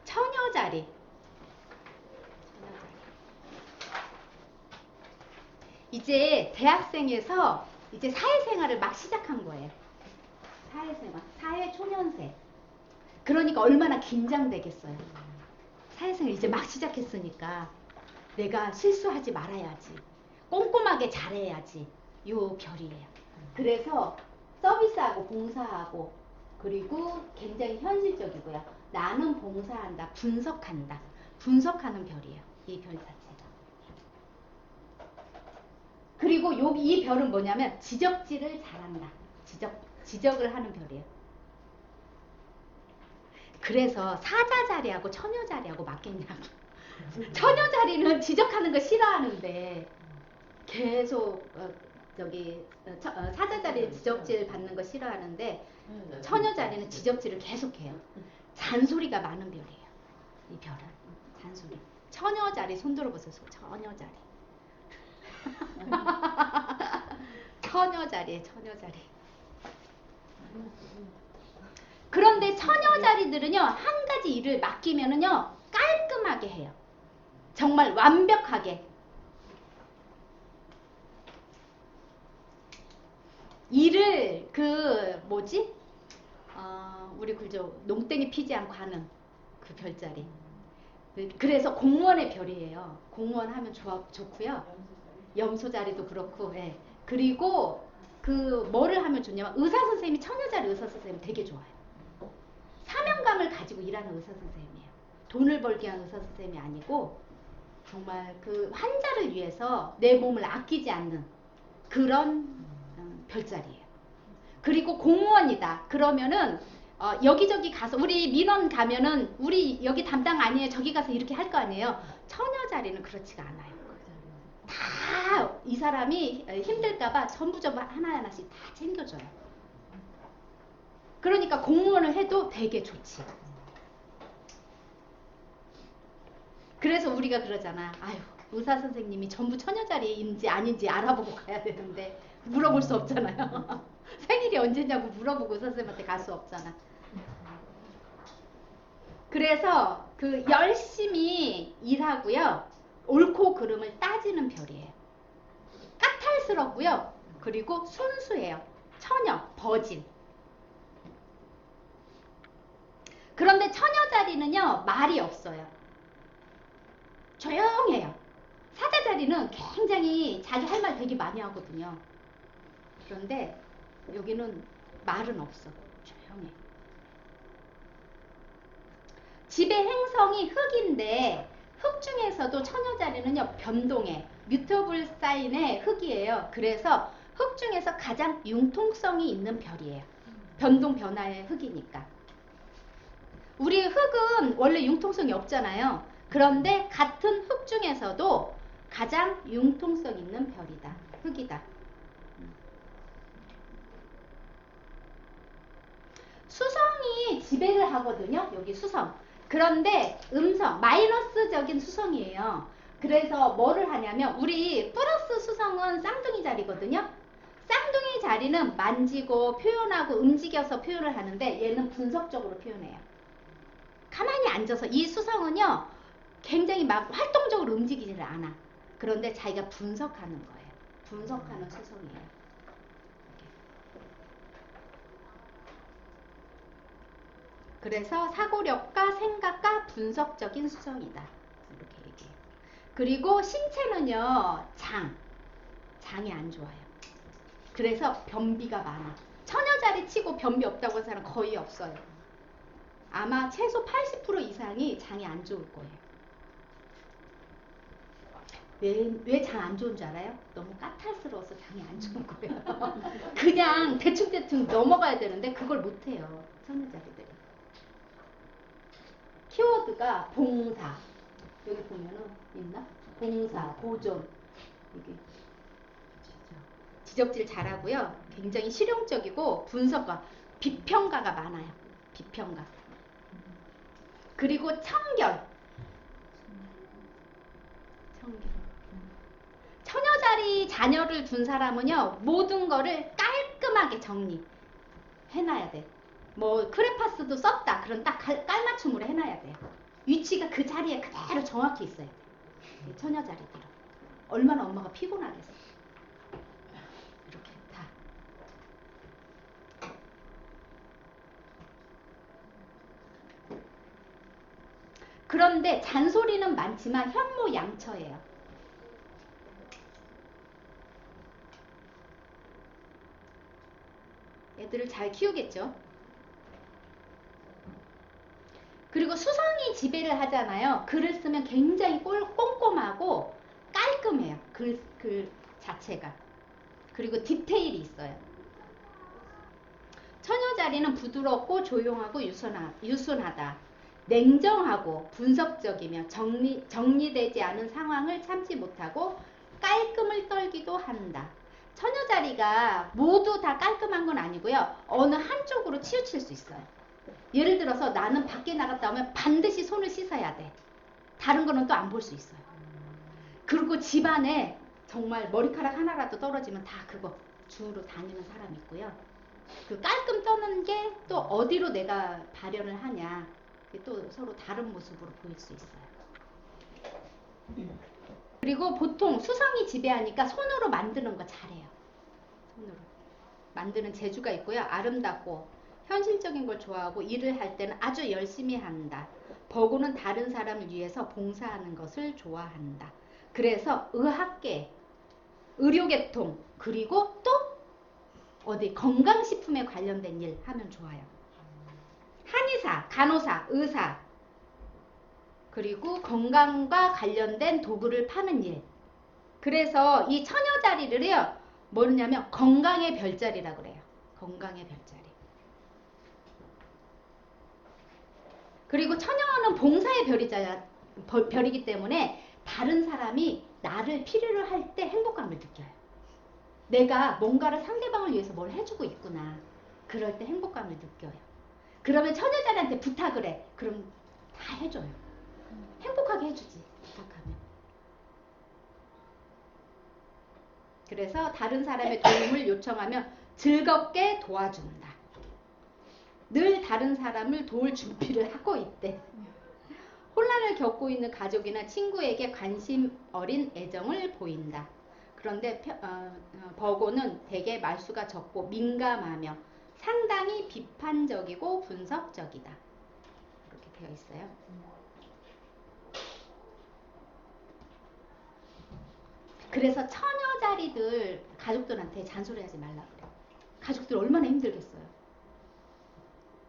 처녀자리. 이제 대학생에서 이제 사회생활을 막 시작한 거예요. 사회생활, 사회초년생. 그러니까 얼마나 긴장되겠어요. 사회생활 이제 막 시작했으니까 내가 실수하지 말아야지. 꼼꼼하게 잘해야지. 요 별이에요. 그래서 서비스하고 봉사하고 그리고 굉장히 현실적이고요. 나는 봉사한다. 분석한다. 분석하는 별이에요. 이 별 자체가. 그리고 이 별은 뭐냐면 지적질을 잘한다. 지적을 하는 별이에요. 그래서 사자자리하고 처녀자리하고 맞겠냐고. 처녀자리는 지적하는 거 싫어하는데 계속 사자자리는 지적질 받는 거 싫어하는데 처녀자리는 지적질을 계속해요. 잔소리가 많은 별이에요. 이 별은 잔소리. 처녀자리 손 들어보세요. 처녀자리. 처녀자리에 처녀자리. 그런데 처녀자리들은요 한 가지 일을 맡기면은요 깔끔하게 해요. 정말 완벽하게. 일을 우리 그저 농땡이 피지 않고 하는 그 별자리. 그래서 공무원의 별이에요. 공무원 하면 좋고요. 염소자리도 그렇고. 예. 그리고 뭐를 하면 좋냐면 의사선생님이 처녀자리 의사선생님 되게 좋아요. 사명감을 가지고 일하는 의사선생님이에요. 돈을 벌기 위한 의사선생님이 아니고 정말 그 환자를 위해서 내 몸을 아끼지 않는 그런 별자리예요. 그리고 공무원이다. 그러면은 여기저기 가서 우리 민원 가면은 우리 여기 담당 아니에요. 저기 가서 이렇게 할 거 아니에요. 처녀자리는 그렇지가 않아요. 다 이 사람이 힘들까봐 전부 하나하나씩 다 챙겨줘요. 그러니까 공무원을 해도 되게 좋지. 그래서 우리가 그러잖아. 아유, 의사 선생님이 전부 처녀자리인지 아닌지 알아보고 가야 되는데 물어볼 수 없잖아요. 생일이 언제냐고 물어보고 의사 선생님한테 갈 수 없잖아. 그래서 열심히 일하고요. 옳고 그름을 따지는 별이에요. 까탈스럽고요. 그리고 순수해요. 처녀, 버진. 그런데 처녀자리는요. 말이 없어요. 조용해요. 사자자리는 굉장히 자기 할 말 되게 많이 하거든요. 그런데 여기는 말은 없어. 조용해. 집의 행성이 흙인데 흙 중에서도 처녀자리는요. 변동해. 뮤터블 사인의 흙이에요. 그래서 흙 중에서 가장 융통성이 있는 별이에요. 변동 변화의 흙이니까. 우리 흙은 원래 융통성이 없잖아요. 그런데 같은 흙 중에서도 가장 융통성 있는 별이다. 흙이다. 수성이 지배를 하거든요. 여기 수성. 그런데 음성, 마이너스적인 수성이에요. 그래서 뭐를 하냐면 우리 플러스 수성은 쌍둥이 자리거든요. 쌍둥이 자리는 만지고 표현하고 움직여서 표현을 하는데 얘는 분석적으로 표현해요. 가만히 앉아서 이 수성은요. 굉장히 막 활동적으로 움직이지를 않아. 그런데 자기가 분석하는 거예요. 분석하는 수성이에요. 그래서 사고력과 생각과 분석적인 수성이다. 이렇게 얘기해요. 그리고 신체는요. 장이 안 좋아요. 그래서 변비가 많아. 처녀자리 치고 변비 없다고 하는 사람 거의 없어요. 아마 최소 80% 이상이 장이 안 좋을 거예요. 왜 장 안 좋은 줄 알아요? 너무 까탈스러워서 장이 안 좋은 거예요. 그냥 대충 넘어가야 되는데 그걸 못해요. 처녀자리들이. 키워드가 봉사. 여기 보면은 있나? 봉사, 보존. 이게 지적질 잘하고요. 굉장히 실용적이고 분석과 비평가가 많아요. 비평가. 그리고 청결. 처녀자리 자녀를 둔 사람은요. 모든 거를 깔끔하게 정리해놔야 돼. 뭐 크레파스도 썼다. 그럼 딱 깔맞춤으로 해놔야 돼요. 위치가 그 자리에 그대로 정확히 있어야 돼. 처녀 자리대로. 얼마나 엄마가 피곤하겠어. 이렇게 다. 그런데 잔소리는 많지만 현모양처예요. 애들을 잘 키우겠죠. 그리고 수성이 지배를 하잖아요. 글을 쓰면 굉장히 꼼꼼하고 깔끔해요. 글 자체가. 그리고 디테일이 있어요. 처녀 자리는 부드럽고 조용하고 유순하다. 냉정하고 분석적이며 정리되지 않은 상황을 참지 못하고 깔끔을 떨기도 한다. 처녀 자리가 모두 다 깔끔한 건 아니고요. 어느 한쪽으로 치우칠 수 있어요. 예를 들어서 나는 밖에 나갔다 오면 반드시 손을 씻어야 돼. 다른 거는 또 안 볼 수 있어요. 그리고 집안에 정말 머리카락 하나라도 떨어지면 다 그거 주우러 다니는 사람이 있고요. 그 깔끔 떠는 게 또 어디로 내가 발현을 하냐, 또 서로 다른 모습으로 보일 수 있어요. 그리고 보통 수성이 지배하니까 손으로 만드는 거 잘해요. 손으로 만드는 재주가 있고요. 아름답고 현실적인 걸 좋아하고 일을 할 때는 아주 열심히 한다. 버고는 다른 사람을 위해서 봉사하는 것을 좋아한다. 그래서 의학계, 의료계통, 그리고 또 어디 건강식품에 관련된 일 하면 좋아요. 한의사, 간호사, 의사, 그리고 건강과 관련된 도구를 파는 일. 그래서 이 처녀 자리를요, 뭐냐면 건강의 별자리라고 그래요. 건강의 별자리. 그리고 처녀는 봉사의 별이기 때문에 다른 사람이 나를 필요로 할 때 행복감을 느껴요. 내가 뭔가를 상대방을 위해서 뭘 해주고 있구나. 그럴 때 행복감을 느껴요. 그러면 처녀자리한테 부탁을 해. 그럼 다 해줘요. 행복하게 해주지, 부탁하면. 그래서 다른 사람의 도움을 요청하면 즐겁게 도와준다. 늘 다른 사람을 도울 준비를 하고 있대. 혼란을 겪고 있는 가족이나 친구에게 관심 어린 애정을 보인다. 그런데 버고는 되게 말수가 적고 민감하며 상당히 비판적이고 분석적이다. 이렇게 되어 있어요. 그래서 처녀 자리들 가족들한테 잔소리하지 말라 그래요. 가족들 얼마나 힘들겠어요.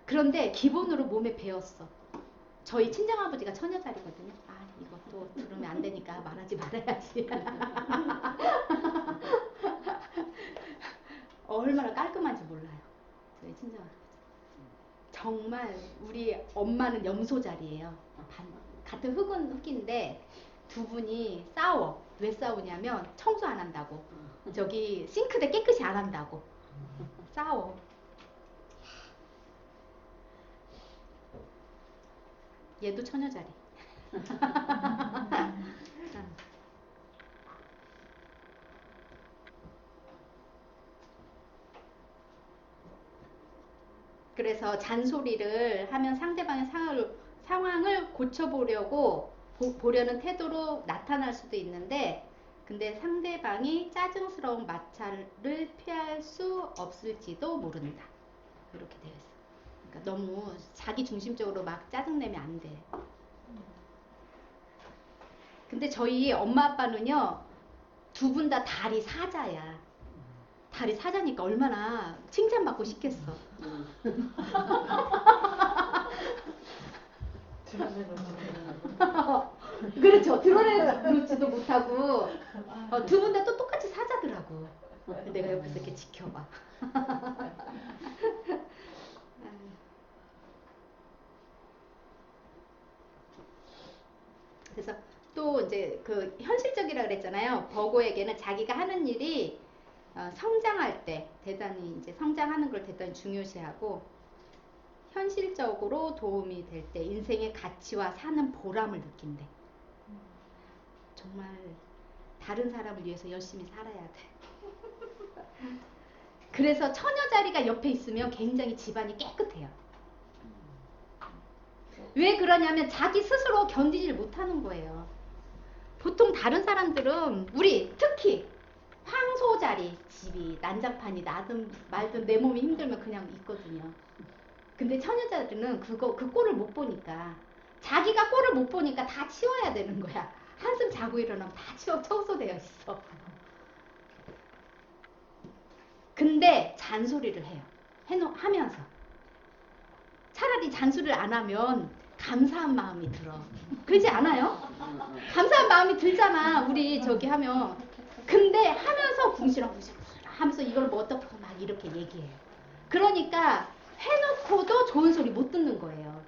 그런데 기본으로 몸에 배웠어. 저희 친정아버지가 처녀 자리거든요. 아, 이것도 들으면 안 되니까 말하지 말아야지. 얼마나 깔끔한지 몰라요. 저희 친정아버지. 정말 우리 엄마는 염소 자리예요. 같은 흑인데 두 분이 싸워. 왜 싸우냐면 청소 안 한다고. 저기 싱크대 깨끗이 안 한다고. 싸워. 얘도 처녀 자리. 그래서 잔소리를 하면 상대방의 상황을 고쳐보려고 보려는 태도로 나타날 수도 있는데, 근데 상대방이 짜증스러운 마찰을 피할 수 없을지도 모른다. 이렇게 되어 있어. 그러니까 너무 자기 중심적으로 막 짜증내면 안 돼. 근데 저희 엄마 아빠는요, 두 분 다 다리 사자야. 다리 사자니까 얼마나 칭찬받고 싶겠어. 그렇죠. 드러내놓지도 못하고 두 분 다 또 똑같이 사자더라고. 내가 옆에서 이렇게 지켜봐. 그래서 또 이제 그 현실적이라 그랬잖아요. 버고에게는 자기가 하는 일이 성장할 때 대단히 이제 성장하는 걸 대단히 중요시하고 현실적으로 도움이 될 때 인생의 가치와 사는 보람을 느낀대. 정말 다른 사람을 위해서 열심히 살아야 돼. 그래서 처녀 자리가 옆에 있으면 굉장히 집안이 깨끗해요. 왜 그러냐면 자기 스스로 견디질 못하는 거예요. 보통 다른 사람들은 우리 특히 황소자리 집이 난장판이 나든 말든 내 몸이 힘들면 그냥 있거든요. 근데 처녀자들은 그 꼴을 못 보니까 자기가 꼴을 못 보니까 다 치워야 되는 거야. 한숨 자고 일어나면 다 청소되어 있어. 근데 잔소리를 해요. 하면서 차라리 잔소리를 안 하면 감사한 마음이 들어. 그렇지 않아요? 감사한 마음이 들잖아. 우리 저기 하면. 근데 하면서 궁시렁궁시렁 하면서 이걸 뭐 어떻게 막 이렇게 얘기해요. 그러니까 해놓고도 좋은 소리 못 듣는 거예요.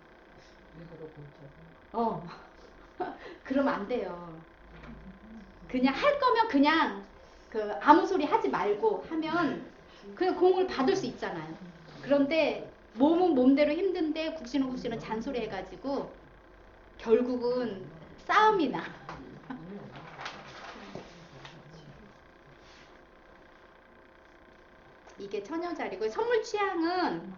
그러면 안 돼요. 그냥 할 거면 그냥 그 아무 소리 하지 말고 하면 그냥 공을 받을 수 있잖아요. 그런데 몸은 몸대로 힘든데 국시는 잔소리 해가지고 결국은 싸움이 나. 이게 처녀자리고 선물 취향은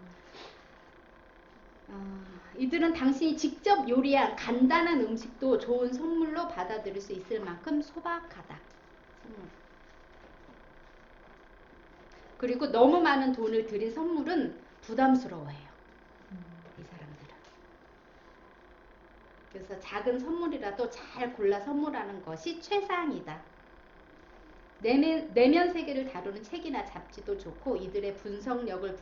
이들은 당신이 직접 요리한 간단한 음식도 좋은 선물로 받아들일 수 있을 만큼 소박하다. 그리고 너무 많은 돈을 들인 선물은 부담스러워해요. 이 사람들은. 그래서 작은 선물이라도 잘 골라 선물하는 것이 최상이다. 내면 세계를 다루는 책이나 잡지도 좋고 이들의 분석력을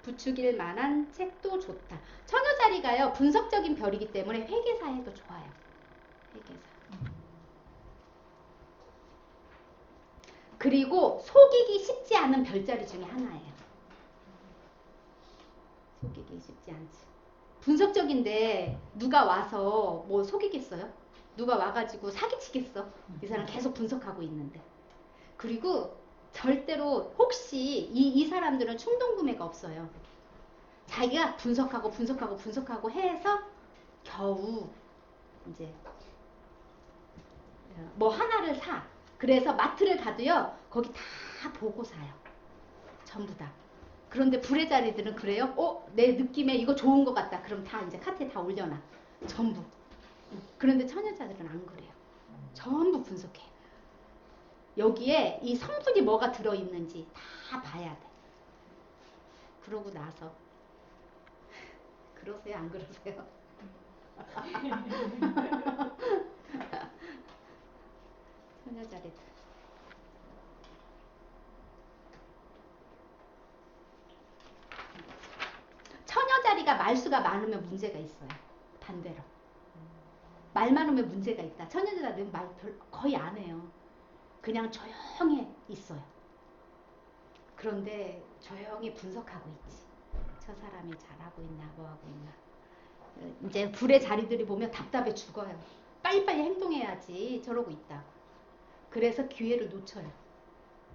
부추길 만한 책도 좋다. 처녀자리가요 분석적인 별이기 때문에 회계사에도 좋아요. 회계사. 그리고 속이기 쉽지 않은 별자리 중에 하나예요. 속이기 쉽지 않지. 분석적인데 누가 와서 뭐 속이겠어요? 누가 와가지고 사기치겠어? 이 사람 계속 분석하고 있는데. 그리고 절대로 혹시 이 사람들은 충동구매가 없어요. 자기가 분석하고 해서 겨우 이제 뭐 하나를 사. 그래서 마트를 가도요. 거기 다 보고 사요. 전부 다. 그런데 불의 자리들은 그래요. 내 느낌에 이거 좋은 것 같다. 그럼 다 이제 카트에 다 올려놔. 전부. 그런데 처녀자들은 안 그래요. 전부 분석해. 여기에 이 성분이 뭐가 들어있는지 다 봐야 돼. 그러고 나서 그러세요? 안 그러세요? 처녀자리들. 처녀자리가 말수가 많으면 문제가 있어요. 반대로. 말 많으면 문제가 있다. 처녀자리는 말 거의 안 해요. 그냥 조용히 있어요. 그런데 조용히 분석하고 있지. 저 사람이 잘하고 있나 뭐하고 있나. 이제 불의 자리들이 보면 답답해 죽어요. 빨리빨리 행동해야지 저러고 있다. 그래서 기회를 놓쳐요.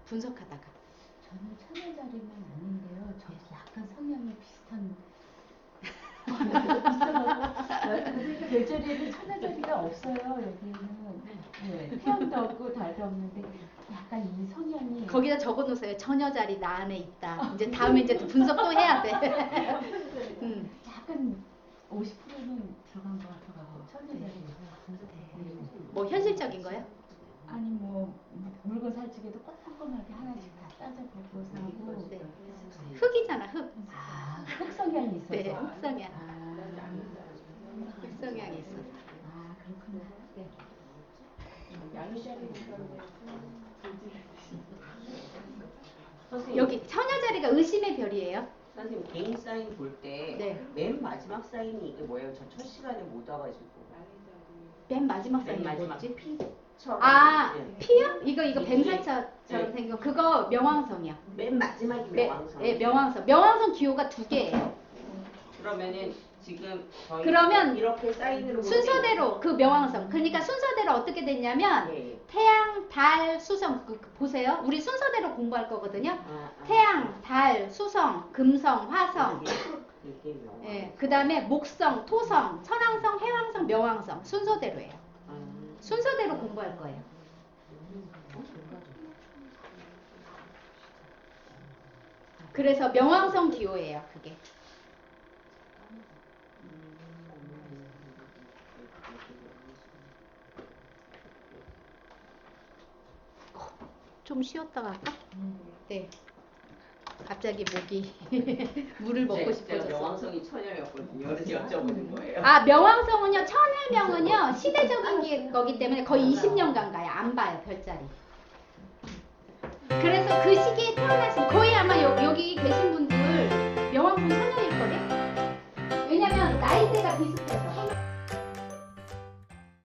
분석하다가. 저는 처녀자리는 아닌데요. 저 약간 성향이 비슷한 있어요. 별자리에는 처녀자리가 없어요. 여기는 태양도 없고 달도 없는데 약간 이 성향이 거기다 적어놓으세요. 처녀자리 나 안에 있다. 이제 다음에 이제 분석 또 해야 돼. 약간 50%는 들어간 것 같아요. 처녀자리에서 뭐 현실적인 거요? 아니 뭐 물건 살 적에도 꼼꼼하게 하나씩 다 따져보고 사고. 네. 흙이잖아 흙. 흙 성향이 있어서. 네, 흙 성향. 흙 성향이 있어. 그렇구나. 네. 선생님, 여기 처녀자리가 의심의 별이에요. 선생님 개인 사인 볼 때 맨 네. 마지막 사인이 이게 뭐예요? 저 첫 시간에 못 와가지고. 맨 마지막 맨 사인이 마지막 뭐지? 피처럼. 네. 피요? 이거 이게, 뱀사처럼 네. 생긴 거. 그거 명왕성이야. 맨 마지막이 명왕성. 네, 명왕성. 명왕성 기호가 2개예요. 그러면은 지금 저희 그러면 이렇게 사인으로 순서대로 그 명왕성. 그러니까 순서대로 어떻게 됐냐면 예. 태양, 달, 수성. 보세요. 우리 순서대로 공부할 거거든요. 아. 태양, 달, 수성, 금성, 화성. 이게 명왕. 예, 그 다음에 목성, 토성, 천왕성, 해왕성, 명왕성. 순서대로예요. 순서대로 공부할 거예요. 그래서 명왕성 기호예요. 그게. 좀 쉬었다가 할까? 네. 갑자기 목이 물을 먹고 제가 싶어졌어. 명왕성이 처녀였거든요. 그래서 여쭤보는 거예요. 아, 명왕성은요, 천일명은요, 시대적인 거기 때문에 거의 20년간 가요. 안 봐요, 별자리. 그래서 그 시기에 태어나신 거의 아마 여기 계신 분들 명왕성 처녀일걸요? 왜냐면 나이대가 비슷해요.